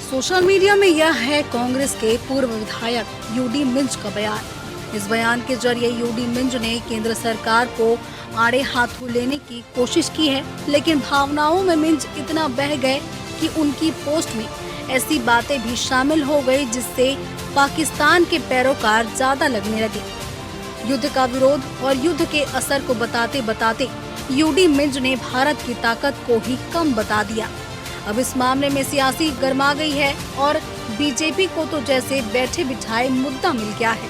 Social media में यह है कांग्रेस के पूर्व विधायक यूडी मिंज का बयान। इस बयान के जरिए यूडी मिंज ने केंद्र सरकार को आड़े हाथों लेने की कोशिश की है, लेकिन भावनाओं में मिंज इतना बह गए कि उनकी पोस्ट में ऐसी बातें भी शामिल हो गई जिससे पाकिस्तान के पैरोकार ज्यादा लगने लगे। युद्ध का विरोध और युद्ध के असर को बताते बताते यूडी मिंज ने भारत की ताकत को ही कम बता दिया। अब इस मामले में सियासी गर्मा गई है और बीजेपी को तो जैसे बैठे बिठाए मुद्दा मिल गया है।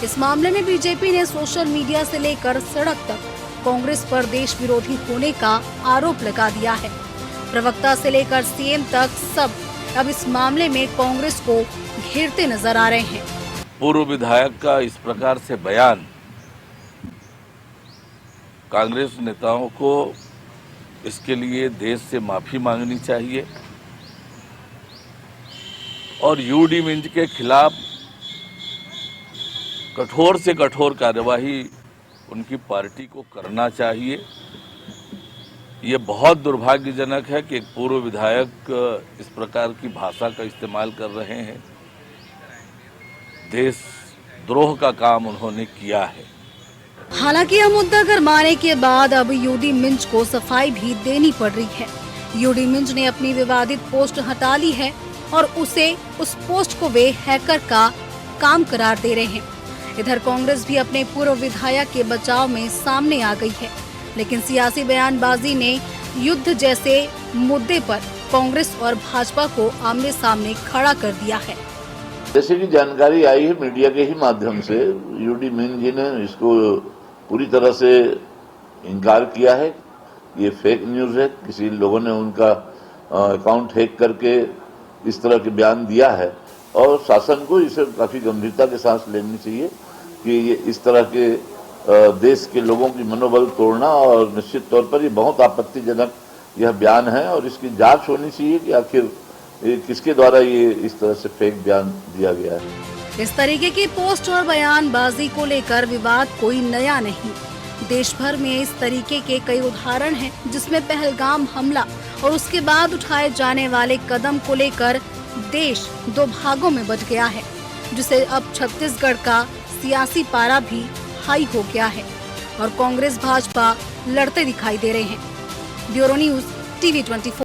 इस मामले में बीजेपी ने सोशल मीडिया से लेकर सड़क तक कांग्रेस पर देश विरोधी होने का आरोप लगा दिया है। प्रवक्ता से लेकर सीएम तक सब अब इस मामले में कांग्रेस को घेरते नजर आ रहे हैं। पूर्व विधायक का इस प्रकार से बयान कांग्रेस नेताओं को इसके लिए देश से माफी मांगनी चाहिए और यूडी मिंज के खिलाफ कठोर से कठोर कार्यवाही उनकी पार्टी को करना चाहिए। ये बहुत दुर्भाग्यजनक है कि एक पूर्व विधायक इस प्रकार की भाषा का इस्तेमाल कर रहे हैं। देशद्रोह का काम उन्होंने किया है। हालांकि यह मुद्दा गरमाने के बाद अब यूडी मिंज को सफाई भी देनी पड़ रही है। यूडी मिंज ने अपनी विवादित पोस्ट हटा ली है और उस पोस्ट को वे हैकर का काम करार दे रहे हैं। इधर कांग्रेस भी अपने पूर्व विधायक के बचाव में सामने आ गई है, लेकिन सियासी बयानबाजी ने युद्ध जैसे मुद्दे पर कांग्रेस और भाजपा को आमने सामने खड़ा कर दिया है। जैसे कि जानकारी आई है मीडिया के ही माध्यम से, यूडी मिंज जी ने इसको पूरी तरह से इनकार किया है। ये फेक न्यूज़ है, किसी लोगों ने उनका अकाउंट हैक करके इस तरह के बयान दिया है और शासन को इसे काफ़ी गंभीरता के साथ लेनी चाहिए कि ये इस तरह के देश के लोगों की मनोबल तोड़ना और निश्चित तौर पर ये बहुत आपत्तिजनक यह बयान है और इसकी जांच होनी चाहिए कि आखिर किसके द्वारा ये इस तरह से फेक बयान दिया गया है। इस तरीके की पोस्ट और बयानबाजी को लेकर विवाद कोई नया नहीं। देश भर में इस तरीके के कई उदाहरण हैं, जिसमें पहलगाम हमला और उसके बाद उठाए जाने वाले कदम को लेकर देश दो भागों में बंट गया है, जिसे अब छत्तीसगढ़ का सियासी पारा भी हाई हो गया है और कांग्रेस भाजपा लड़ते दिखाई दे रहे हैं। Bureau news TV 24।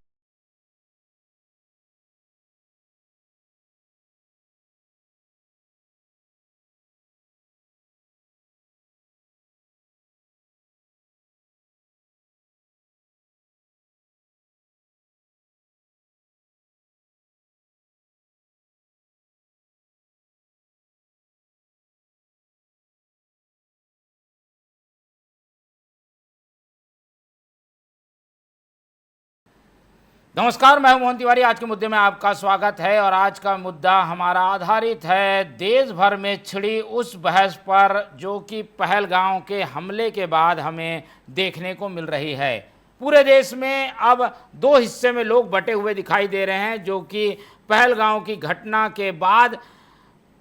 नमस्कार, मैं हूं मोहन तिवारी। आज के मुद्दे में आपका स्वागत है और आज का मुद्दा हमारा आधारित है देश भर में छिड़ी उस बहस पर जो कि पहलगाम के हमले के बाद हमें देखने को मिल रही है। पूरे देश में अब दो हिस्से में लोग बटे हुए दिखाई दे रहे हैं, जो कि पहलगाम की घटना के बाद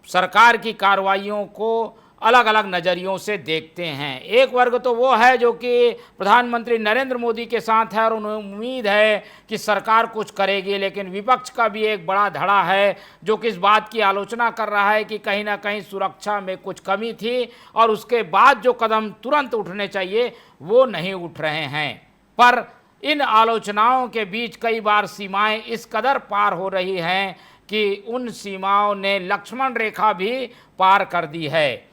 सरकार की कार्रवाइयों को अलग अलग नज़रियों से देखते हैं। एक वर्ग तो वो है जो कि प्रधानमंत्री नरेंद्र मोदी के साथ है और उन्हें उम्मीद है कि सरकार कुछ करेगी, लेकिन विपक्ष का भी एक बड़ा धड़ा है जो कि इस बात की आलोचना कर रहा है कि कहीं ना कहीं सुरक्षा में कुछ कमी थी और उसके बाद जो कदम तुरंत उठने चाहिए वो नहीं उठ रहे हैं। पर इन आलोचनाओं के बीच कई बार सीमाएं इस कदर पार हो रही हैं कि उन सीमाओं ने लक्ष्मण रेखा भी पार कर दी है।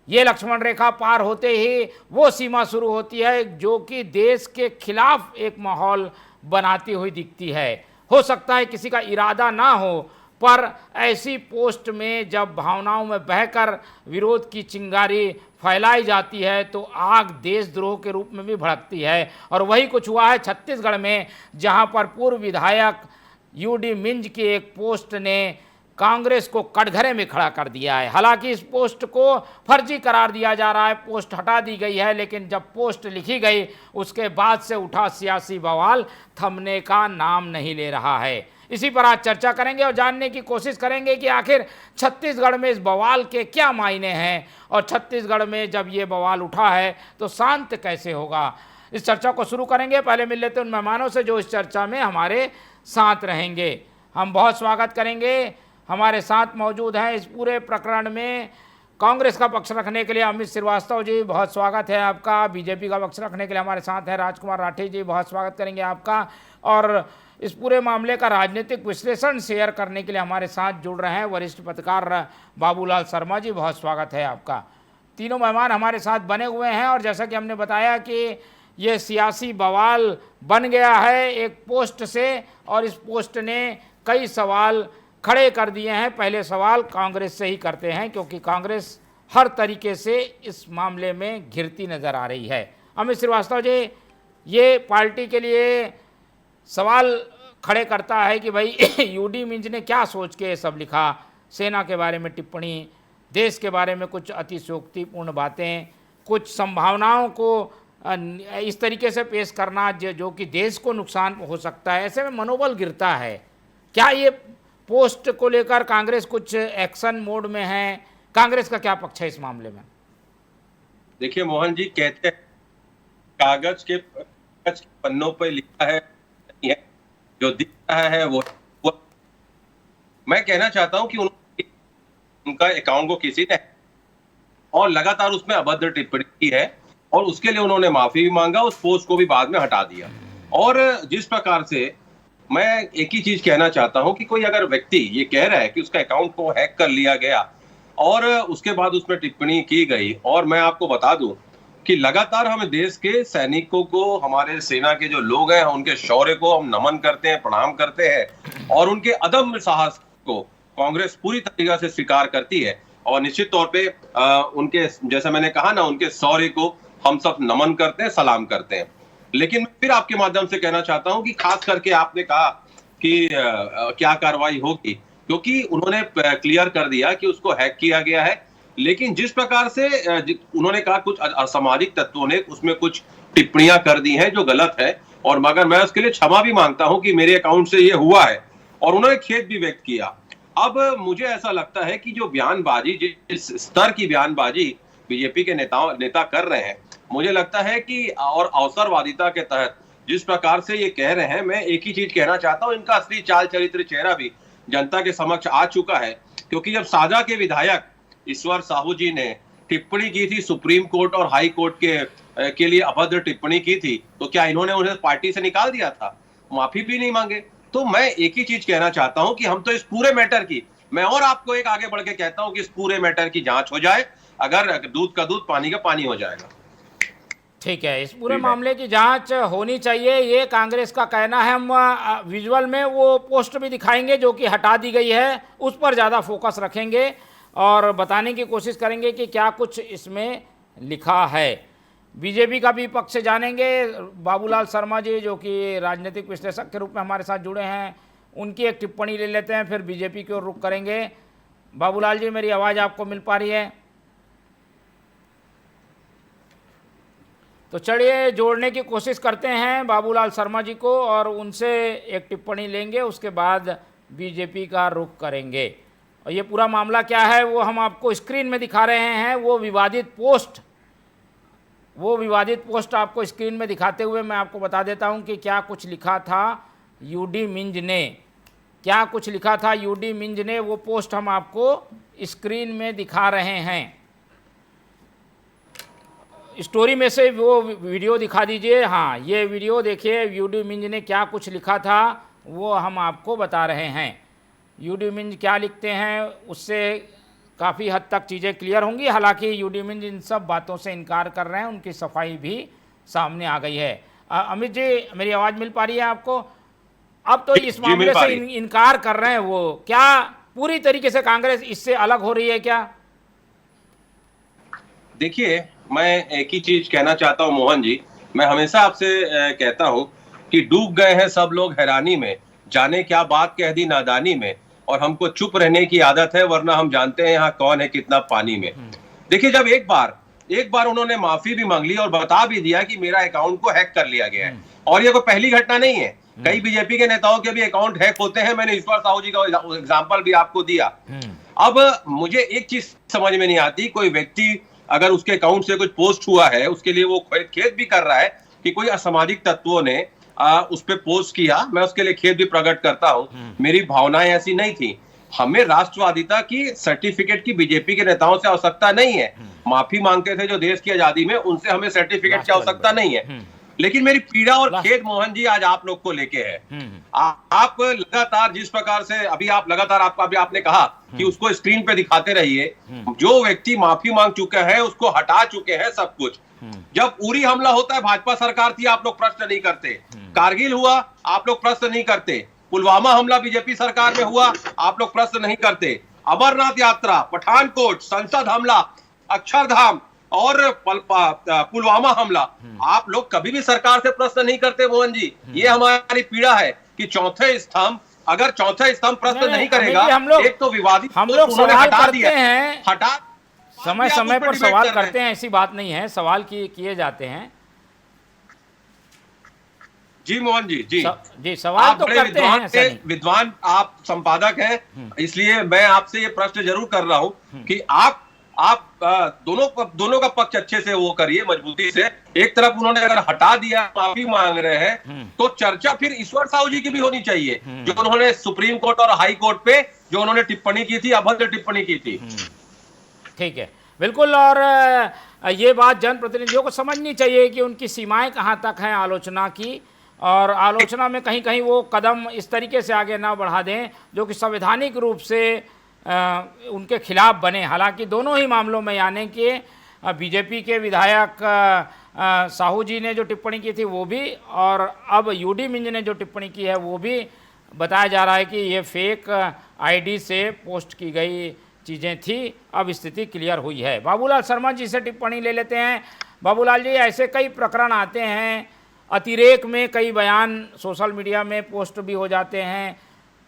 ये लक्ष्मण रेखा पार होते ही वो सीमा शुरू होती है जो कि देश के खिलाफ एक माहौल बनाती हुई दिखती है। हो सकता है किसी का इरादा ना हो, पर ऐसी पोस्ट में जब भावनाओं में बहकर विरोध की चिंगारी फैलाई जाती है तो आग देशद्रोह के रूप में भी भड़कती है। और वही कुछ हुआ है छत्तीसगढ़ में, जहां पर पूर्व विधायक यूडी मिंज की एक पोस्ट ने कांग्रेस को कटघरे में खड़ा कर दिया है। हालांकि इस पोस्ट को फर्जी करार दिया जा रहा है, पोस्ट हटा दी गई है, लेकिन जब पोस्ट लिखी गई उसके बाद से उठा सियासी बवाल थमने का नाम नहीं ले रहा है। इसी पर आज चर्चा करेंगे और जानने की कोशिश करेंगे कि आखिर छत्तीसगढ़ में इस बवाल के क्या मायने हैं और छत्तीसगढ़ में जब ये बवाल उठा है तो शांत कैसे होगा। इस चर्चा को शुरू करेंगे। पहले मिल लेते हैं उन मेहमानों से जो इस चर्चा में हमारे साथ रहेंगे। हम बहुत स्वागत करेंगे। हमारे साथ मौजूद हैं इस पूरे प्रकरण में कांग्रेस का पक्ष रखने के लिए अमित श्रीवास्तव जी, बहुत स्वागत है आपका। बीजेपी का पक्ष रखने के लिए हमारे साथ हैं राजकुमार राठी जी, बहुत स्वागत करेंगे आपका। और इस पूरे मामले का राजनीतिक विश्लेषण शेयर करने के लिए हमारे साथ जुड़ रहे हैं वरिष्ठ पत्रकार बाबूलाल शर्मा जी, बहुत स्वागत है आपका। तीनों मेहमान हमारे साथ बने हुए हैं और जैसा कि हमने बताया कि ये सियासी बवाल बन गया है एक पोस्ट से, और इस पोस्ट ने कई सवाल खड़े कर दिए हैं। पहले सवाल कांग्रेस से ही करते हैं क्योंकि कांग्रेस हर तरीके से इस मामले में घिरती नज़र आ रही है। अमित श्रीवास्तव जी, ये पार्टी के लिए सवाल खड़े करता है कि भाई यूडी मिंज ने क्या सोच के सब लिखा, सेना के बारे में टिप्पणी, देश के बारे में कुछ अतिशयोक्तिपूर्ण बातें, कुछ संभावनाओं को इस तरीके से पेश करना जो कि देश को नुकसान हो सकता है। ऐसे में मनोबल गिरता है। क्या ये पोस्ट को लेकर कांग्रेस कुछ एक्शन मोड में है? कांग्रेस का क्या पक्ष है इस मामले में? देखिए मोहन जी, कहते हैं कागज के पन्नों पर लिखा है, जो दिख रहा है वो मैं कहना चाहता हूं कि उनका अकाउंट को किसी ने और लगातार उसमें अभद्र टिप्पणी की है और उसके लिए उन्होंने माफी भी मांगा, उस पोस्ट को भी बाद में हटा दिया। और जिस प्रकार से मैं एक ही चीज कहना चाहता हूं कि कोई अगर व्यक्ति ये कह रहा है कि उसका अकाउंट को हैक कर लिया गया और उसके बाद उसमें टिप्पणी की गई, और मैं आपको बता दूं कि लगातार हम देश के सैनिकों को, हमारे सेना के जो लोग हैं, उनके शौर्य को हम नमन करते हैं, प्रणाम करते हैं, और उनके अदम्य साहस को कांग्रेस पूरी तरीके से स्वीकार करती है। और निश्चित तौर पे उनके, जैसा मैंने कहा ना, उनके शौर्य को हम सब नमन करते हैं, सलाम करते हैं। लेकिन फिर आपके माध्यम से कहना चाहता हूं कि खास करके आपने कहा कि क्या कार्रवाई होगी, क्योंकि उन्होंने क्लियर कर दिया कि उसको हैक किया गया है। लेकिन जिस प्रकार से उन्होंने कहा कुछ असामाजिक तत्वों ने उसमें कुछ टिप्पणियां कर दी हैं जो गलत है, और मगर मैं उसके लिए क्षमा भी मांगता हूं कि मेरे अकाउंट से ये हुआ है, और उन्होंने खेद भी व्यक्त किया। अब मुझे ऐसा लगता है कि जो बयानबाजी, जिस स्तर की बयानबाजी बीजेपी के नेता कर रहे हैं, मुझे लगता है कि और अवसरवादिता के तहत जिस प्रकार से ये कह रहे हैं, मैं एक ही चीज कहना चाहता हूं, इनका असली चाल चरित्र चेहरा भी जनता के समक्ष आ चुका है। क्योंकि जब साजा के विधायक ईश्वर साहू जी ने टिप्पणी की थी, सुप्रीम कोर्ट और हाई कोर्ट के लिए अभद्र टिप्पणी की थी, तो क्या इन्होंने उन्हें पार्टी से निकाल दिया था? माफी भी नहीं मांगे। तो मैं एक ही चीज कहना चाहता हूं कि हम तो इस पूरे मैटर की, मैं और आपको एक आगे बढ़ के कहता हूं कि इस पूरे मैटर की जांच हो जाए, अगर दूध का दूध पानी का पानी हो जाएगा। ठीक है, इस पूरे मामले की जांच होनी चाहिए, ये कांग्रेस का कहना है। हम विजुअल में वो पोस्ट भी दिखाएंगे जो कि हटा दी गई है, उस पर ज़्यादा फोकस रखेंगे और बताने की कोशिश करेंगे कि क्या कुछ इसमें लिखा है। बीजेपी का भी पक्ष जानेंगे। बाबूलाल शर्मा जी, जो कि राजनीतिक विश्लेषक के रूप में हमारे साथ जुड़े हैं, उनकी एक टिप्पणी ले लेते हैं, फिर बीजेपी की ओर रुख करेंगे। बाबूलाल जी, मेरी आवाज़ आपको मिल पा रही है? तो चलिए जोड़ने की कोशिश करते हैं बाबूलाल शर्मा जी को और उनसे एक टिप्पणी लेंगे, उसके बाद बीजेपी का रुख करेंगे। और ये पूरा मामला क्या है वो हम आपको स्क्रीन में दिखा रहे हैं। वो विवादित पोस्ट आपको स्क्रीन में दिखाते हुए मैं आपको बता देता हूं कि क्या कुछ लिखा था यूडी मिंज ने। क्या कुछ लिखा था यूडी मिंज ने, वो पोस्ट हम आपको स्क्रीन में दिखा रहे हैं। स्टोरी में से वो वीडियो दिखा दीजिए। हाँ, ये वीडियो देखिए, यूडी मिंज ने क्या कुछ लिखा था वो हम आपको बता रहे हैं। यूडी मिंज क्या लिखते हैं उससे काफ़ी हद तक चीज़ें क्लियर होंगी। हालांकि यूडी मिंज इन सब बातों से इनकार कर रहे हैं, उनकी सफाई भी सामने आ गई है। अमित जी, मेरी आवाज़ मिल पा रही है आपको? अब तो इस मामले से इनकार कर रहे हैं वो, क्या पूरी तरीके से कांग्रेस इससे अलग हो रही है क्या? देखिए, मैं एक ही चीज कहना चाहता हूं मोहन जी, मैं हमेशा आपसे कहता हूं कि डूब गए हैं सब लोग हैरानी में, जाने क्या बात कह दी नादानी में, और हमको चुप रहने की आदत है, वरना हम जानते हैं यहाँ कौन है कितना पानी में। देखिए, जब एक बार उन्होंने माफी भी मांग ली और बता भी दिया कि मेरा अकाउंट को हैक कर लिया गया है, और ये कोई पहली घटना नहीं है, कई बीजेपी के नेताओं के भी अकाउंट हैक होते हैं। मैंने ईश्वर साहू जी का एग्जाम्पल भी आपको दिया। अब मुझे एक चीज समझ में नहीं आती, कोई व्यक्ति अगर उसके अकाउंट से कुछ पोस्ट हुआ है, उसके लिए वो खेद भी कर रहा है कि कोई असामाजिक तत्वों ने उस पे पोस्ट किया, मैं उसके लिए खेद भी प्रकट करता हूँ। मेरी भावनाएं ऐसी नहीं थी। हमें राष्ट्रवादिता की सर्टिफिकेट की बीजेपी के नेताओं से आवश्यकता नहीं है। माफी मांगते थे जो देश की आजादी में, उनसे हमें सर्टिफिकेट की आवश्यकता नहीं है। लेकिन मेरी पीड़ा और खेद मोहन जी आज आप लोग को लेके है। आप लगातार जिस प्रकार से अभी आप लगातार आपने कहा कि उसको स्क्रीन पे दिखाते रहिए। जो व्यक्ति माफी मांग चुके हैं उसको हटा चुके हैं सब कुछ। जब उरी हमला होता है भाजपा सरकार थी, आप लोग प्रश्न नहीं करते। कारगिल हुआ, आप लोग प्रश्न नहीं करते। पुलवामा हमला बीजेपी सरकार में हुआ, आप लोग प्रश्न नहीं करते। अमरनाथ यात्रा, पठानकोट, संसद हमला, अक्षरधाम और पुलवामा हमला, आप लोग कभी भी सरकार से प्रश्न नहीं करते मोहन जी। ये हमारी पीड़ा है कि चौथे स्तंभ, अगर चौथे स्तंभ प्रश्न नहीं करेगा, एक तो विवादित हम लोग सवाल करते हैं, हटा समय समय पर सवाल करते हैं, ऐसी बात नहीं है, सवाल किए जाते हैं। जी मोहन जी, जी सवाल तो करते हैं। विद्वान आप संपादक हैं, इसलिए मैं आपसे ये प्रश्न जरूर कर रहा हूं कि आप दोनों का पक्ष अच्छे से वो करिए, मजबूती से। एक तरफ उन्होंने अगर हटा दिया, माफी मांग रहे हैं, तो चर्चा फिर ईश्वर साहू जी की भी होनी चाहिए, जो उन्होंने सुप्रीम कोर्ट और हाई कोर्ट पे जो उन्होंने टिप्पणी की थी, अभद्र टिप्पणी की थी। ठीक है, बिल्कुल। और ये बात जनप्रतिनिधियों को समझनी चाहिए कि उनकी सीमाएं कहाँ तक हैं आलोचना की, और आलोचना में कहीं कहीं वो कदम इस तरीके से आगे ना बढ़ा दें जो कि संवैधानिक रूप से उनके खिलाफ बने। हालांकि दोनों ही मामलों में, यानी कि बीजेपी के विधायक साहू जी ने जो टिप्पणी की थी वो भी, और अब यूडी मिंज ने जो टिप्पणी की है वो भी, बताया जा रहा है कि ये फेक आईडी से पोस्ट की गई चीज़ें थी। अब स्थिति क्लियर हुई है। बाबूलाल शर्मा जी से टिप्पणी ले लेते हैं। बाबूलाल जी, ऐसे कई प्रकरण आते हैं, अतिरेक में कई बयान सोशल मीडिया में पोस्ट भी हो जाते हैं।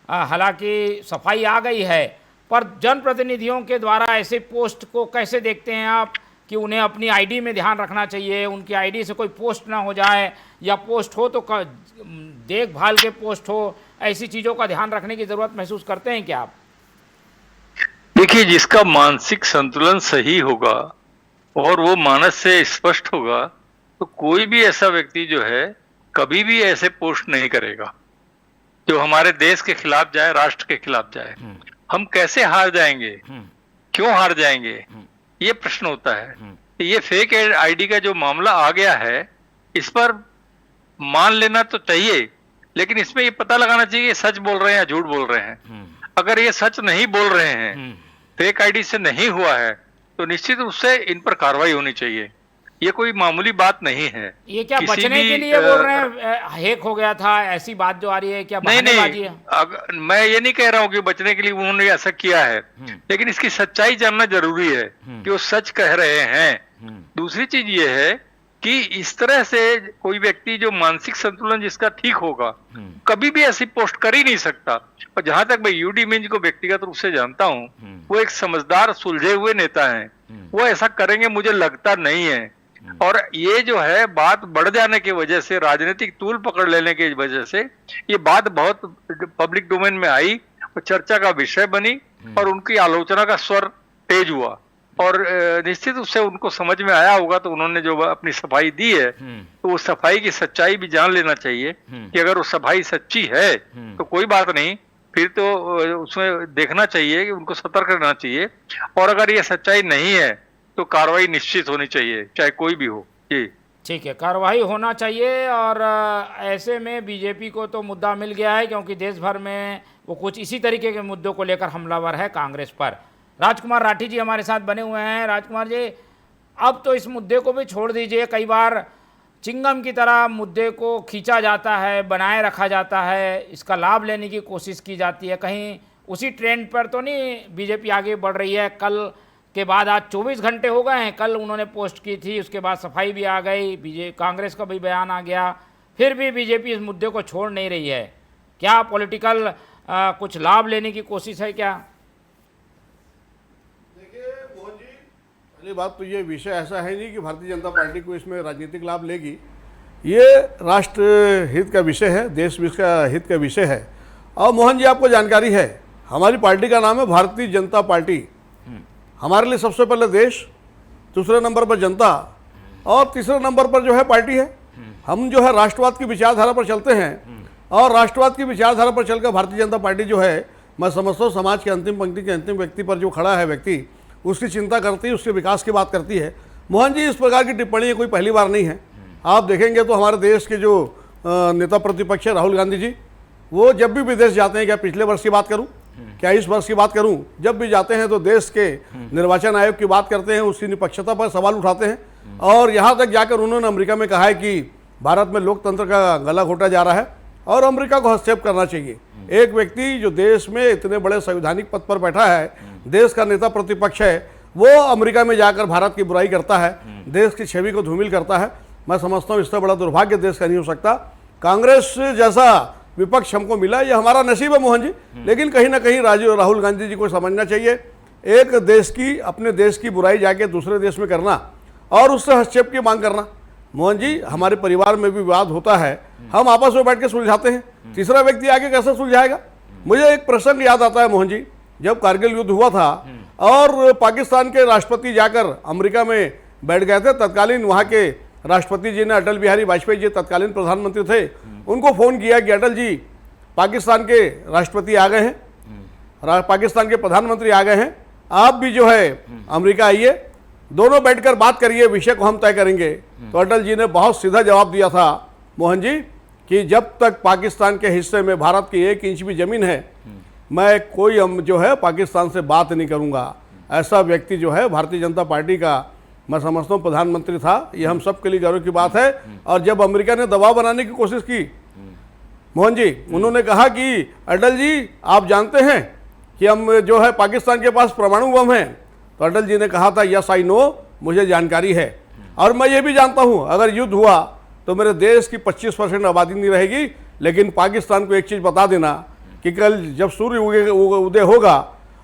हालांकि सफाई आ गई है, पर जनप्रतिनिधियों के द्वारा ऐसे पोस्ट को कैसे देखते हैं आप कि उन्हें अपनी आईडी में ध्यान रखना चाहिए, उनकी आईडी से कोई पोस्ट ना हो जाए, या पोस्ट हो तो देखभाल के पोस्ट हो, ऐसी चीज़ों का ध्यान रखने की ज़रूरत महसूस करते हैं क्या आप? देखिए, जिसका मानसिक संतुलन सही होगा और वो मानस से स्पष्ट होगा, तो कोई भी ऐसा व्यक्ति जो है कभी भी ऐसे पोस्ट नहीं करेगा जो हमारे देश के खिलाफ जाए, राष्ट्र के खिलाफ जाए। हम कैसे हार जाएंगे, क्यों हार जाएंगे, ये प्रश्न होता है। ये फेक आईडी का जो मामला आ गया है, इस पर मान लेना तो चाहिए, लेकिन इसमें ये पता लगाना चाहिए सच बोल रहे हैं या झूठ बोल रहे हैं। अगर ये सच नहीं बोल रहे हैं, फेक आईडी से नहीं हुआ है, तो निश्चित रूप से इन पर कार्रवाई होनी चाहिए। ये कोई मामूली बात नहीं है। ये क्या बचने के लिए बोल रहे हैं, हैक हो गया था, ऐसी बात जो आ रही है, क्या बहानेबाजी है? मैं ये नहीं कह रहा हूँ कि बचने के लिए उन्होंने ऐसा किया है, लेकिन इसकी सच्चाई जानना जरूरी है कि वो सच कह रहे हैं। दूसरी चीज ये है कि इस तरह से कोई व्यक्ति जो मानसिक संतुलन जिसका ठीक होगा, कभी भी ऐसी पोस्ट कर ही नहीं सकता। और जहां तक मैं यूडी मिंज को व्यक्तिगत रूप से जानता हूं, वो एक समझदार सुलझे हुए नेता हैं, वो ऐसा करेंगे मुझे लगता नहीं है। और ये जो है बात बढ़ जाने की वजह से, राजनीतिक तूल पकड़ लेने की वजह से ये बात बहुत पब्लिक डोमेन में आई और चर्चा का विषय बनी, और उनकी आलोचना का स्वर तेज हुआ। और निश्चित रूप से उनको समझ में आया होगा, तो उन्होंने जो अपनी सफाई दी है, तो वो सफाई की सच्चाई भी जान लेना चाहिए कि अगर वो सफाई सच्ची है तो कोई बात नहीं, फिर तो उसमें देखना चाहिए कि उनको सतर्क रहना चाहिए। और अगर ये सच्चाई नहीं है तो कार्रवाई निश्चित होनी चाहिए, चाहे कोई भी हो। जी ठीक है, कार्रवाई होना चाहिए। और ऐसे में बीजेपी को तो मुद्दा मिल गया है, क्योंकि देश भर में वो कुछ इसी तरीके के मुद्दों को लेकर हमलावर है कांग्रेस पर। राजकुमार राठी जी हमारे साथ बने हुए हैं। राजकुमार जी, अब तो इस मुद्दे को भी छोड़ दीजिए, कई बार चिंगम की तरह मुद्दे को खींचा जाता है, बनाए रखा जाता है, इसका लाभ लेने की कोशिश की जाती है। कहीं उसी ट्रेंड पर तो नहीं बीजेपी आगे बढ़ रही है? कल के बाद आज 24 घंटे हो गए हैं, कल उन्होंने पोस्ट की थी, उसके बाद सफाई भी आ गई, कांग्रेस का भी बयान आ गया, फिर भी बीजेपी इस मुद्दे को छोड़ नहीं रही है। क्या पॉलिटिकल कुछ लाभ लेने की कोशिश है क्या? देखिए मोहन जी, पहली बात तो ये विषय ऐसा है नहीं कि भारतीय जनता पार्टी को इसमें राजनीतिक लाभ लेगी। ये राष्ट्र हित का विषय है, देश का हित का विषय है। और मोहन जी, आपको जानकारी है, हमारी पार्टी का नाम है भारतीय जनता पार्टी। हमारे लिए सबसे पहले देश, दूसरे नंबर पर जनता, और तीसरे नंबर पर जो है पार्टी है। हम जो है राष्ट्रवाद की विचारधारा पर चलते हैं और राष्ट्रवाद की विचारधारा पर चलकर भारतीय जनता पार्टी जो है, मैं समझता हूँ समाज के अंतिम पंक्ति के अंतिम व्यक्ति पर जो खड़ा है व्यक्ति, उसकी चिंता करती है, उसके विकास की बात करती है। मोहन जी, इस प्रकार की टिप्पणी कोई पहली बार नहीं है। आप देखेंगे तो हमारे देश के जो नेता प्रतिपक्ष है राहुल गांधी जी, वो जब भी विदेश जाते हैं, क्या पिछले वर्ष की बात करूं, क्या इस वर्ष की बात करूं, जब भी जाते हैं तो देश के निर्वाचन आयोग की बात करते हैं, उसकी निष्पक्षता पर सवाल उठाते हैं। और यहाँ तक जाकर उन्होंने अमेरिका में कहा है कि भारत में लोकतंत्र का गला घोटा जा रहा है और अमेरिका को हस्तक्षेप करना चाहिए। एक व्यक्ति जो देश में इतने बड़े संवैधानिक पद पर बैठा है, देश का नेता प्रतिपक्ष है, वो अमेरिका में जाकर भारत की बुराई करता है, देश की छवि को धूमिल करता है। मैं समझता हूँ इससे बड़ा दुर्भाग्य देश का नहीं हो सकता। कांग्रेस जैसा विपक्ष हमको मिला, ये हमारा नसीब है मोहन जी। लेकिन कहीं ना कहीं राहुल गांधी जी को समझना चाहिए, एक देश की, अपने देश की बुराई जाके दूसरे देश में करना और उससे हस्तक्षेप की मांग करना। मोहन जी, हमारे परिवार में भी विवाद होता है, हम आपस में बैठ के सुलझाते हैं, तीसरा व्यक्ति आगे कैसे सुलझाएगा। मुझे एक प्रसंग याद आता है मोहन जी, जब कारगिल युद्ध हुआ था और पाकिस्तान के राष्ट्रपति जाकर अमेरिका में बैठ गए थे, तत्कालीन वहाँ के राष्ट्रपति जी ने, अटल बिहारी वाजपेयी जी तत्कालीन प्रधानमंत्री थे, उनको फ़ोन किया कि अटल जी, पाकिस्तान के राष्ट्रपति आ गए हैं, पाकिस्तान के प्रधानमंत्री आ गए हैं, आप भी जो है अमेरिका आइए, दोनों बैठकर बात करिए, विषय को हम तय करेंगे। तो अटल जी ने बहुत सीधा जवाब दिया था मोहन जी कि जब तक पाकिस्तान के हिस्से में भारत की 1 इंच भी जमीन है, मैं कोई जो है पाकिस्तान से बात नहीं करूंगा। ऐसा व्यक्ति जो है भारतीय जनता पार्टी का, मैं समझता हूँ, प्रधानमंत्री था। ये हम सब के लिए गर्व की बात है। और जब अमेरिका ने दबाव बनाने की कोशिश की मोहन जी, उन्होंने कहा कि अटल जी, आप जानते हैं कि हम जो है पाकिस्तान के पास परमाणु बम है, तो अटल जी ने कहा था यस आई नो, मुझे जानकारी है और मैं ये भी जानता हूँ अगर युद्ध हुआ तो मेरे देश की 25% आबादी नहीं रहेगी, लेकिन पाकिस्तान को एक चीज़ बता देना कि कल जब सूर्य उदय होगा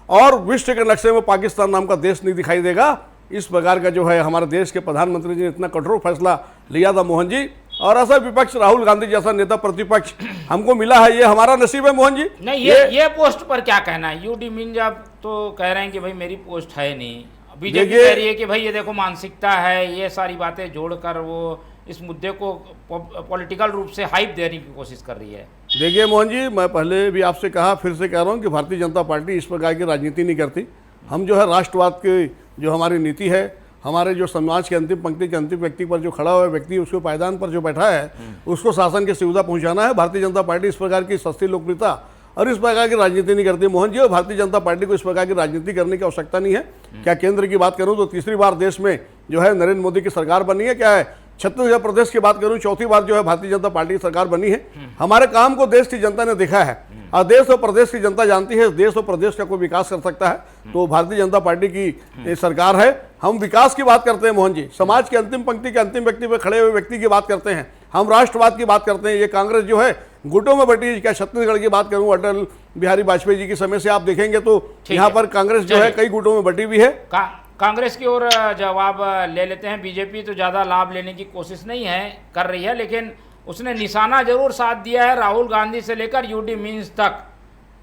और विश्व के नक्शे में पाकिस्तान नाम का देश नहीं दिखाई देगा। इस प्रकार का जो है हमारे देश के प्रधानमंत्री जी ने इतना कठोर फैसला लिया था मोहन जी, और ऐसा विपक्ष राहुल गांधी जैसा नेता प्रतिपक्ष हमको मिला है, ये हमारा नसीब है मोहन जी। नहीं, ये पोस्ट पर क्या कहना है? यूडी मिंज आप तो कह रहे हैं कि भाई मेरी पोस्ट है नहीं, बीजेपी कह रही है कि भाई ये देखो मानसिकता है, ये सारी बातें जोड़कर वो इस मुद्दे को पॉलिटिकल रूप से हाइप देने की कोशिश कर रही है। देखिए मोहन जी, मैं पहले भी आपसे कहा, फिर से कह रहा हूँ कि भारतीय जनता पार्टी इस प्रकार की राजनीति नहीं करती। हम जो है राष्ट्रवाद की जो हमारी नीति है, हमारे जो समाज के अंतिम पंक्ति के अंतिम व्यक्ति पर जो खड़ा हुआ व्यक्ति, उसके पायदान पर जो बैठा है, उसको शासन की सुविधा पहुंचाना है। भारतीय जनता पार्टी इस प्रकार की सस्ती लोकप्रियता और इस प्रकार की राजनीति नहीं करती मोहन जी, और भारतीय जनता पार्टी को इस प्रकार की राजनीति करने की आवश्यकता नहीं है। क्या केंद्र की बात करूं तो तीसरी बार देश में जो है नरेंद्र मोदी की सरकार बनी है, क्या है छत्तीसगढ़ प्रदेश की बात करूं चौथी बार जो है भारतीय जनता पार्टी की सरकार बनी है। हमारे काम को देश की जनता ने देखा है और देश और प्रदेश की जनता जानती है देश और प्रदेश का कोई विकास कर सकता है तो भारतीय जनता पार्टी की सरकार है। हम विकास की बात करते हैं मोहन जी, समाज के अंतिम पंक्ति के अंतिम व्यक्ति पर खड़े हुए व्यक्ति की बात करते हैं, हम राष्ट्रवाद की बात करते हैं। ये कांग्रेस जो है गुटों में बटी, क्या छत्तीसगढ़ की बात करूं अटल बिहारी वाजपेयी जी के समय से आप देखेंगे तो यहाँ पर कांग्रेस जो है कई गुटों में बटी हुई है। कांग्रेस की ओर जवाब ले लेते हैं। बीजेपी तो ज़्यादा लाभ लेने की कोशिश नहीं है कर रही है, लेकिन उसने निशाना जरूर साथ दिया है। राहुल गांधी से लेकर यूडी मिंज तक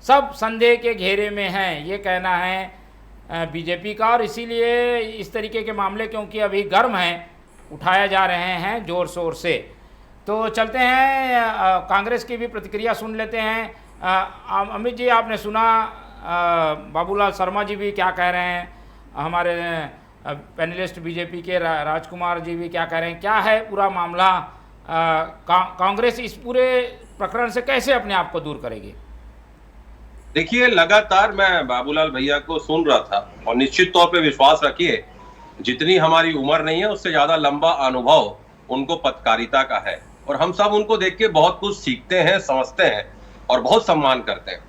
सब संदेह के घेरे में हैं, ये कहना है बीजेपी का, और इसीलिए इस तरीके के मामले क्योंकि अभी गर्म हैं, उठाए जा रहे हैं जोर शोर से। तो चलते हैं कांग्रेस की भी प्रतिक्रिया सुन लेते हैं। अमित जी, आपने सुना बाबूलाल शर्मा जी भी क्या कह रहे हैं, हमारे पैनलिस्ट बीजेपी के राजकुमार जी भी क्या कह रहे हैं, क्या है पूरा मामला, कांग्रेस इस पूरे प्रकरण से कैसे अपने आप को दूर करेगी? देखिए, लगातार मैं बाबूलाल भैया को सुन रहा था और निश्चित तौर पे विश्वास रखिए, जितनी हमारी उम्र नहीं है उससे ज्यादा लंबा अनुभव उनको पत्रकारिता का है और हम सब उनको देख के बहुत कुछ सीखते हैं, समझते हैं और बहुत सम्मान करते हैं।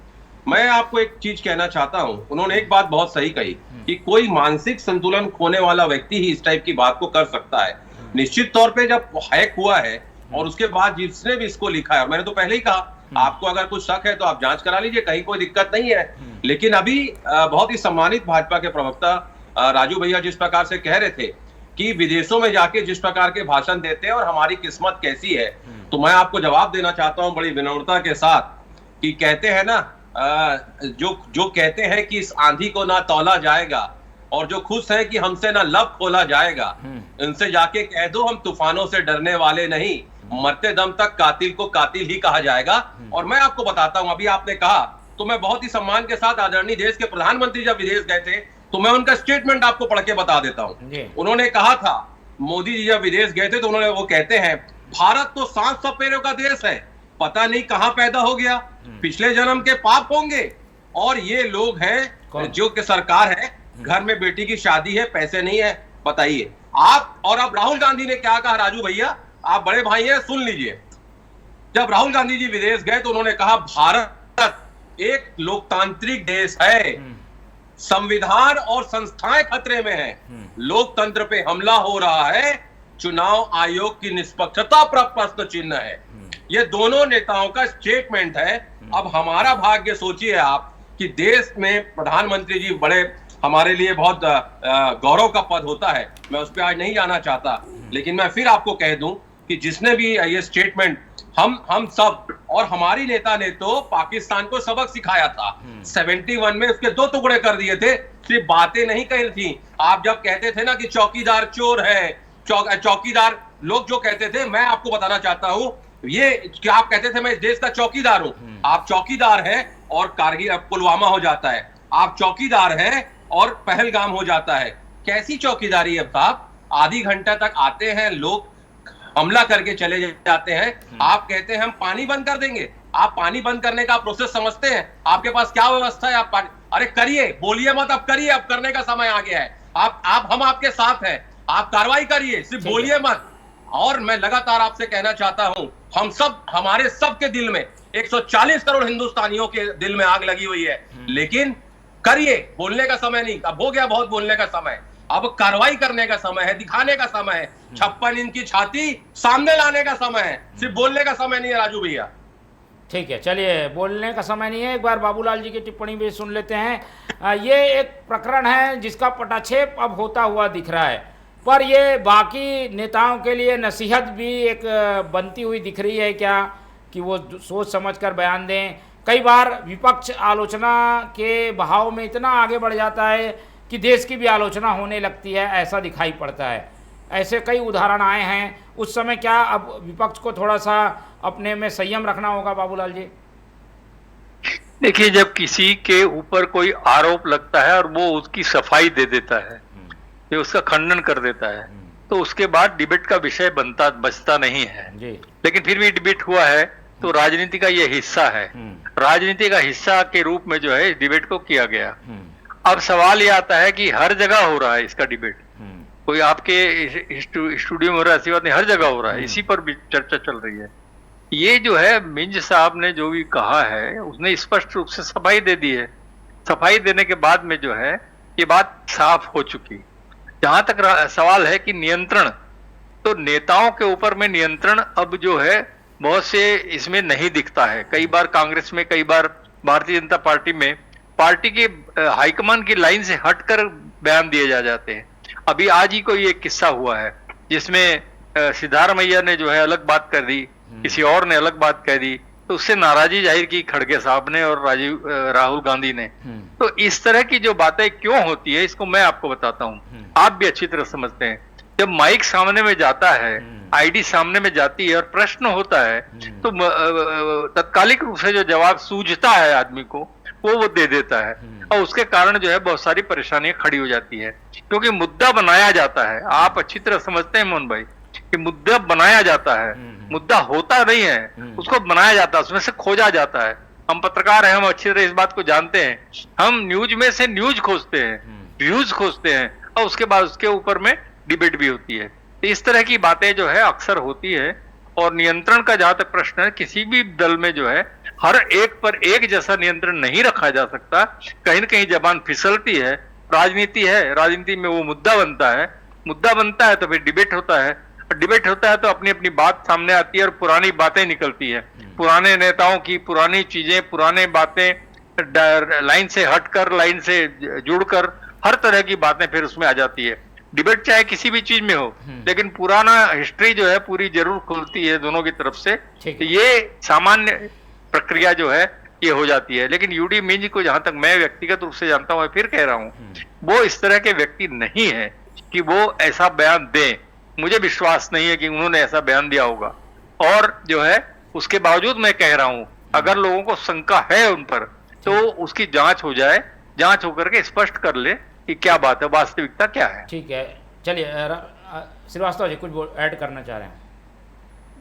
मैं आपको एक चीज कहना चाहता हूं, उन्होंने एक बात बहुत सही कही कि कोई मानसिक संतुलन खोने वाला व्यक्ति ही इस टाइप की बात को कर सकता है। निश्चित तौर पे जब हैक हुआ है और उसके बाद जिसने भी इसको लिखा है, और मैंने तो पहले ही कहा आपको अगर कुछ शक है तो आप जांच करा लीजिए, कहीं कोई दिक्कत नहीं है। लेकिन अभी बहुत ही सम्मानित भाजपा के प्रवक्ता राजू भैया जिस प्रकार से कह रहे थे कि विदेशों में जाके जिस प्रकार के भाषण देते हैं और हमारी किस्मत कैसी है, तो मैं आपको जवाब देना चाहता हूं बड़ी विनम्रता के साथ कि कहते हैं ना, जो कहते हैं कि इस आंधी को ना तौला जाएगा और जो खुश है कि हमसे ना लब खोला जाएगा, इनसे जाके कह दो हम तूफानों से डरने वाले नहीं, मरते दम तक कातिल को कातिल ही कहा जाएगा। और मैं आपको बताता हूं, अभी आपने कहा तो मैं बहुत ही सम्मान के साथ आदरणीय देश के प्रधानमंत्री जब विदेश गए थे तो मैं उनका स्टेटमेंट आपको पढ़ के बता देता हूं। उन्होंने कहा था, मोदी जी जब विदेश गए थे तो उन्होंने वो कहते हैं, भारत तो 7 सपेरों का देश है, पता नहीं कहां पैदा हो गया, पिछले जन्म के पाप होंगे। और ये लोग हैं जो कि सरकार है, घर में बेटी की शादी है, पैसे नहीं है, बताइए आप। और अब राहुल गांधी ने क्या कहा, राजू भैया आप बड़े भाई हैं, सुन लीजिए। जब राहुल गांधी जी विदेश गए तो उन्होंने कहा, भारत एक लोकतांत्रिक देश है, संविधान और संस्थाएं खतरे में हैं, लोकतंत्र पे हमला हो रहा है, चुनाव आयोग की निष्पक्षता पर प्रश्न चिन्ह है। ये दोनों नेताओं का स्टेटमेंट है। अब हमारा भाग्य सोचिए आप कि देश में प्रधानमंत्री जी बड़े हमारे लिए बहुत गौरव का पद होता है, मैं उस पर आज नहीं जाना चाहता, लेकिन मैं फिर आपको कह दूं कि जिसने भी ये स्टेटमेंट, हम सब और हमारी नेता ने तो पाकिस्तान को सबक सिखाया था। 71 में उसके 2 टुकड़े कर दिए थे, सिर्फ बातें नहीं कही थी। आप जब कहते थे ना कि चौकीदार चोर है, चौकीदार लोग जो कहते थे, मैं आपको बताना चाहता हूं, ये क्या आप कहते थे मैं इस देश का चौकीदार हूं। आप चौकीदार हैं और कारगिल पुलवामा हो जाता है, आप चौकीदार हैं और पहलगाम हो जाता है। कैसी चौकीदारी है साहब? आधी घंटा तक आते हैं लोग, हमला करके चले जाते हैं। आप कहते हैं हम पानी बंद कर देंगे। आप पानी बंद करने का प्रोसेस समझते हैं? आपके पास क्या व्यवस्था है? आप पानी, अरे करिए, बोलिए मत, अब करिए, अब करने का समय आ गया है। हम आपके साथ हैं, आप कार्रवाई करिए, सिर्फ बोलिए मत। और मैं लगातार आपसे कहना चाहता हूं, हम सब, हमारे सबके दिल में 140 करोड़ हिंदुस्तानियों के दिल में आग लगी हुई है, लेकिन करिए, बोलने का समय नहीं, अब हो गया बहुत बोलने का समय, अब कार्रवाई करने का समय है, दिखाने का समय है, 56 इंच की छाती सामने लाने का समय है, सिर्फ बोलने का समय नहीं है राजू भैया। ठीक है, चलिए, बोलने का समय नहीं है, एक बार बाबूलाल जी की टिप्पणी भी सुन लेते हैं। ये एक प्रकरण है जिसका पटाक्षेप अब होता हुआ दिख रहा है, पर ये बाकी नेताओं के लिए नसीहत भी एक बनती हुई दिख रही है क्या, कि वो सोच समझकर बयान दें। कई बार विपक्ष आलोचना के बहाव में इतना आगे बढ़ जाता है कि देश की भी आलोचना होने लगती है, ऐसा दिखाई पड़ता है। ऐसे कई उदाहरण आए हैं। उस समय क्या अब विपक्ष को थोड़ा सा अपने में संयम रखना होगा बाबूलाल जी? देखिए, जब किसी के ऊपर कोई आरोप लगता है और वो उसकी सफाई दे देता है, ये उसका खंडन कर देता है, तो उसके बाद डिबेट का विषय बचता नहीं है जी। लेकिन फिर भी डिबेट हुआ है तो राजनीति का ये हिस्सा है, राजनीति का हिस्सा के रूप में जो है डिबेट को किया गया। अब सवाल ये आता है कि हर जगह हो रहा है इसका डिबेट, कोई आपके स्टूडियो में हो रहा है ऐसी बात नहीं, हर जगह हो रहा है, इसी पर भी चर्चा चल रही है। ये जो है मिंज साहब ने जो भी कहा है उसने स्पष्ट रूप से सफाई दे दी है। सफाई देने के बाद में जो है ये बात साफ हो चुकी। जहां तक सवाल है कि नियंत्रण, तो नेताओं के ऊपर में नियंत्रण अब जो है बहुत से इसमें नहीं दिखता है। कई बार कांग्रेस में, कई बार भारतीय जनता पार्टी में पार्टी के हाईकमान की लाइन से हटकर बयान दिए जाते हैं। अभी आज ही कोई एक किस्सा हुआ है जिसमें सिद्धारमैया ने जो है अलग बात कर दी, किसी और ने अलग बात कह दी, तो उससे नाराजगी जाहिर की खड़गे साहब ने और राहुल गांधी ने। तो इस तरह की जो बातें क्यों होती है इसको मैं आपको बताता हूँ, आप भी अच्छी तरह समझते हैं। जब माइक सामने में जाता है, आईडी सामने में जाती है और प्रश्न होता है, तो तत्कालिक रूप से जो जवाब सूझता है आदमी को वो दे देता है, और उसके कारण जो है बहुत सारी परेशानियां खड़ी हो जाती है, क्योंकि मुद्दा बनाया जाता है। आप अच्छी तरह समझते हैं मोहन भाई कि मुद्दा बनाया जाता है, मुद्दा होता नहीं है, उसको बनाया जाता है, उसमें से खोजा जाता है। हम पत्रकार हैं, हम अच्छी तरह इस बात को जानते हैं। हम न्यूज में से न्यूज खोजते हैं, व्यूज खोजते हैं, और उसके बाद उसके ऊपर में डिबेट भी होती है। तो इस तरह की बातें जो है अक्सर होती है। और नियंत्रण का जहां तक प्रश्न है, किसी भी दल में जो है हर एक पर एक जैसा नियंत्रण नहीं रखा जा सकता, कहीं न कहीं जबान फिसलती है। राजनीति है, राजनीति में वो मुद्दा बनता है, मुद्दा बनता है तो फिर डिबेट होता है, डिबेट होता है तो अपनी अपनी बात सामने आती है और पुरानी बातें निकलती है, पुराने नेताओं की पुरानी चीजें, पुराने बातें लाइन से हटकर, लाइन से जुड़कर, हर तरह की बातें फिर उसमें आ जाती है। डिबेट चाहे किसी भी चीज में हो, लेकिन पुराना हिस्ट्री जो है पूरी जरूर खुलती है दोनों की तरफ से। तो ये सामान्य प्रक्रिया जो है ये हो जाती है। लेकिन यूडी मिंज को जहां तक मैं व्यक्तिगत रूप से जानता हूं, मैं फिर कह रहा हूं, वो इस तरह के व्यक्ति नहीं है कि वो ऐसा बयान दें। मुझे विश्वास नहीं है कि उन्होंने ऐसा बयान दिया होगा। और जो है उसके बावजूद मैं कह रहा हूं, अगर लोगों को शंका है उन पर तो उसकी जांच हो जाए, जांच होकर के स्पष्ट कर ले कि क्या बात है, वास्तविकता क्या है। ठीक है, चलिए श्रीवास्तव जी कुछ ऐड करना चाह रहे हैं।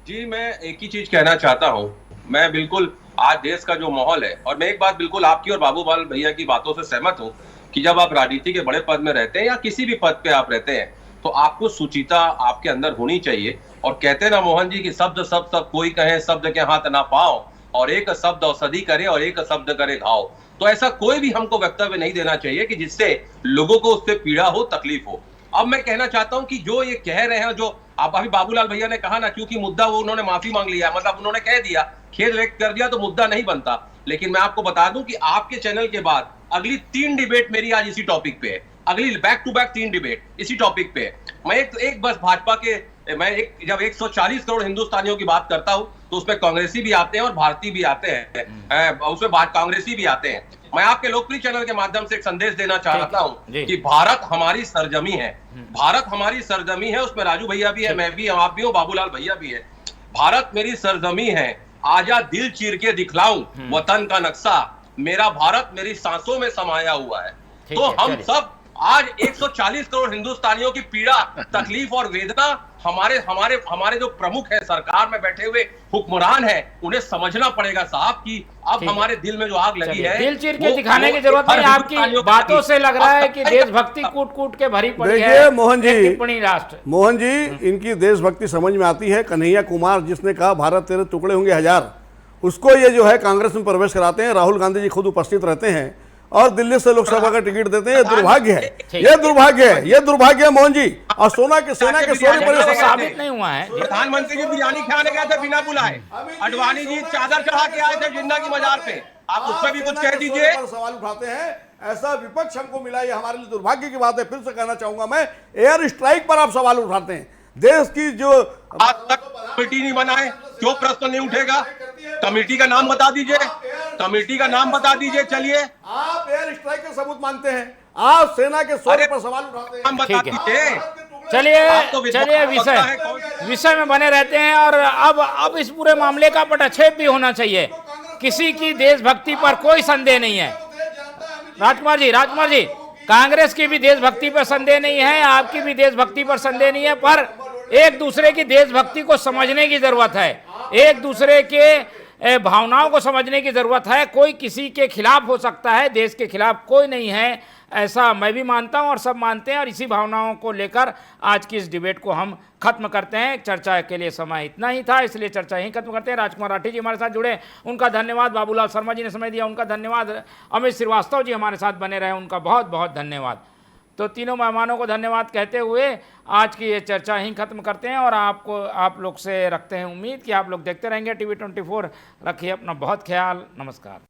जी, मैं एक ही चीज कहना चाहता हूं, मैं बिल्कुल आज देश का जो माहौल है, और मैं एक बात बिल्कुल आपकी और बाबूलाल भैया की बातों से सहमत हूं कि जब आप राजनीति के बड़े पद में रहते हैं या किसी भी पद पे आप रहते हैं तो आपको सुचिता आपके अंदर होनी चाहिए। और कहते हैं ना मोहन जी कि शब्द सब सब कोई कहे, शब्द के हाथ ना पाओ, और एक शब्द औषधि करे और एक शब्द करे घाव। तो ऐसा कोई भी हमको वक्तव्य नहीं देना चाहिए कि जिससे लोगों को उससे पीड़ा हो, तकलीफ हो। अब मैं कहना चाहता हूं कि जो ये कह रहे हैं, जो आप अभी बाबूलाल भैया ने कहा ना, क्योंकि मुद्दा वो उन्होंने माफी मांग लिया, मतलब उन्होंने कह दिया, खेद व्यक्त कर दिया, तो मुद्दा नहीं बनता। लेकिन मैं आपको बता दूं कि आपके चैनल के बाद अगली 3 डिबेट मेरी आज इसी टॉपिक पे है, अगली बैक टू बैक 3 डिबेट इसी टॉपिक पे है। मैं एक बस भाजपा के, जब 140 करोड़ हिंदुस्तानियों की बात करता हूं तो उसमें कांग्रेसी भी आते हैं और भारतीय भी आते हैं, उसमें कांग्रेसी भी आते हैं। मैं आपके लोकप्रिय चैनल के माध्यम से एक संदेश देना चाहता हूं कि भारत हमारी सरजमी है, भारत हमारी सरजमी है, उसमें राजू भैया भी है, मैं भी, आप भी हो, बाबूलाल भैया भी है। भारत मेरी सरजमी है, आजा दिल चीर के दिखलाऊं वतन का नक्शा, मेरा भारत मेरी सांसों में समाया हुआ है। तो हम सब आज 140 करोड़ हिंदुस्तानियों की पीड़ा, तकलीफ और वेदना हमारे हमारे हमारे जो प्रमुख है, सरकार में बैठे हुए हुक्मरान है, उन्हें समझना पड़ेगा साहब कि अब हमारे दिल में जो आग लगी है, दिल चीर के दिखाने की जरूरत नहीं। आपकी बातों से लग रहा है कि देशभक्ति कूट कूट के भरी पड़ी है। देखिए मोहन जी, टिप्पणी राष्ट्र मोहन जी, इनकी देशभक्ति समझ में आती है। कन्हैया कुमार जिसने कहा भारत तेरे टुकड़े होंगे हजार, उसको ये जो है कांग्रेस में प्रवेश कराते हैं। राहुल गांधी जी खुद उपस्थित रहते हैं और दिल्ली से लोकसभा का टिकट देते हैं। ये दुर्भाग्य है, ये दुर्भाग्य है, ये दुर्भाग्य है मोहन जी। और सेना के सोने पर साबित नहीं हुआ है। प्रधानमंत्री जी बिरयानी खाने गए थे बिना बुलाए, अडवाणी जी चादर चढ़ा के आए थे जिन्ना की मजार पे, आप उससे भी कुछ कह दीजिए। सवाल उठाते हैं, ऐसा विपक्ष हमको मिला, ये हमारे लिए दुर्भाग्य की बात है। फिर से कहना चाहूंगा मैं, एयर स्ट्राइक पर आप सवाल उठाते हैं। देश की जो आज तक कमेटी नहीं बनाए, क्यों प्रश्न नहीं उठेगा? कमेटी का नाम बता दीजिए, कमेटी का नाम बता दीजिए। चलिए, आप एयर स्ट्राइक के सबूत मानते हैं, आप सेना के सोने पर सवाल उठाते हैं, नाम बता दीजिए। चलिए विषय में बने रहते हैं। और अब इस पूरे मामले का पटक्षेप भी होना चाहिए। किसी की देशभक्ति पर कोई संदेह नहीं है। राजकुमार जी, कांग्रेस की भी देशभक्ति पर संदेह नहीं है, आपकी भी देशभक्ति पर संदेह नहीं है, पर एक दूसरे की देशभक्ति को समझने की जरूरत है, एक दूसरे के भावनाओं को समझने की जरूरत है। कोई किसी के खिलाफ हो सकता है, देश के खिलाफ कोई नहीं है, ऐसा मैं भी मानता हूं और सब मानते हैं। और इसी भावनाओं को लेकर आज की इस डिबेट को हम खत्म करते हैं। चर्चा के लिए समय इतना ही था, इसलिए चर्चा यहीं खत्म करते हैं। राजकुमार राठी जी हमारे साथ जुड़े, उनका धन्यवाद। बाबूलाल शर्मा जी ने समय दिया, उनका धन्यवाद। अमित श्रीवास्तव जी हमारे साथ बने रहे, उनका बहुत बहुत धन्यवाद। तो तीनों मेहमानों को धन्यवाद कहते हुए आज की ये चर्चा यहीं खत्म करते हैं। और आप लोग से रखते हैं उम्मीद कि आप लोग देखते रहेंगे TV 24। रखिए अपना बहुत ख्याल। नमस्कार।